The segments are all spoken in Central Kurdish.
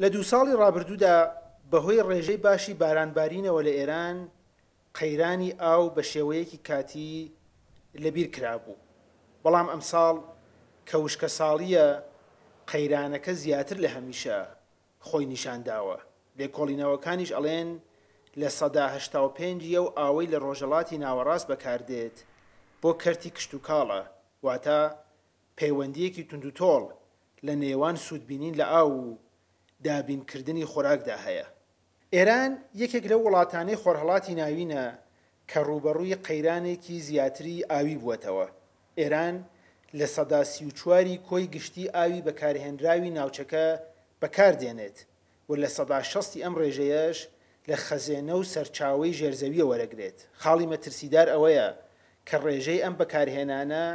لە 2 ساڵی ڕابردوودا بەهۆی ڕێژەی باشی بارانبارینەوە لە ئێران قەیرانی ئاو بە شێوەیەکی کاتی لەبیر کرابوو. بەڵام ئەم ساڵ کە وشکە ساڵیە قەیرانەکە زیاتر لە هەمیشە خۆی نیشانداوە. لێکۆڵینەوەکانیش ئەڵێن لە 85 ئەو ئاوەی لە ڕۆژهەڵاتی ناوەڕاست بەکاردێت بۆ کەرتی کشت و کاڵە، واتە پەیوەندیەکی توندوتۆڵ لە نێوان سوودبینین لە ئاو و دابینکردنی خۆراکدا هەیە. ئێران یەکێک لەو وڵاتانەی خۆرهەڵاتی ناوینە کە ڕوبەڕووی قەیرانێکی زیاتری ئاوی بووەتەوە. ئێران لە 34 کۆی گشتی ئاوی بەکارهێنراوی ناوچەکە بەکاردێنێت و لە 60 ئەم ڕێژەیەش لە خەزێنە و سەرچاوەی ژێرزەویە وەرەگرێت. خاڵی مەترسیدار ئەوەیە کە ڕێژەی ئەم بەکارهێنانە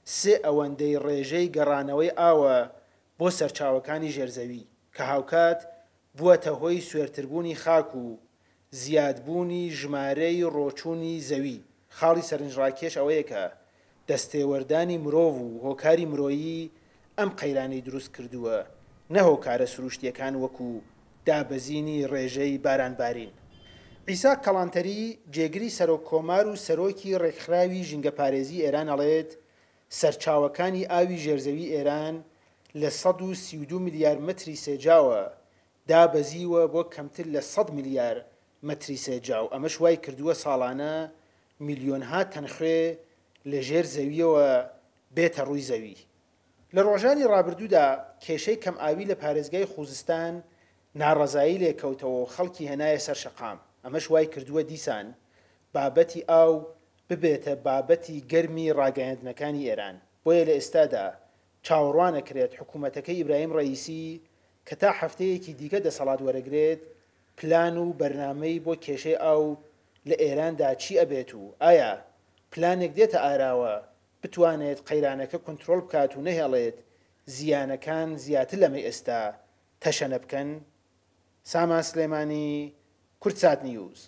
3 ئەوەندەی ڕێژەی گەڕانەوەی ئاوە بۆ سەرچاوەکانی ژێرزەوی کە هاوکات بووەتە هۆی سوێرتربوونی خاک و زیادبوونی ژمارەی ڕۆچوونی زەوی. خاڵی سەرنجڕاکێش ئەوەیە کە دەستێوەردانی مرۆڤ و هۆکاری مرۆیی ئەم قەیرانەی دروست کردووە، نە هۆکارە سروشتیەکان وەکو دابەزینی ڕێژەی بارانبارین. عیسا کەڵانتەری جێگری سەرۆککۆمار و سەرۆکی ڕێکخراوی ژینگە پارێزی ئێران ئەڵێت سەرچاوەکانی ئاوی ژێرزەوی ئێران لە 132 ملیار مەتری سێجاوە دابەزیوە بۆ کەمتر لە 100 ملیار مەتری سێجاو. ئەمەش وای کردووە ساڵانە میلیۆنها تەنخوێ لە ژێر زەویەوە بێتە ڕووی زەوی. لە ڕۆژانی ڕابردوودا کێشەی کەم ئاوی لە پارێزگای خوزستان ناڕەزایی لێکەوتەوە و خەڵکی هێنایە سەر شەقام. ئەمەش وای کردووە دیسان بابەتی ئاو ببێتە بابەتی گەرمی ڕاگەیاندنەکانی ئێران. بۆیە لە ئێستادا چاوەڕوانەکرێت حکوومەتەکەی ئیبراهیم ڕەئیسی کە تا هەفتەیەکی دیکە دەسەڵات وەرەگرێت پلان و بەرنامەی بۆ کێشەی ئاو لە ئێراندا چی ئەبێت و ئایا پلانێک دێتە ئاراوە بتوانێت قەیرانەکە کۆنتڕۆڵ بکات و نەهێڵێت زیانەکان زیاتر لەمەی ئێستا تەشەنە بکەن. سامان سلێمانی، کورتسات نیوز.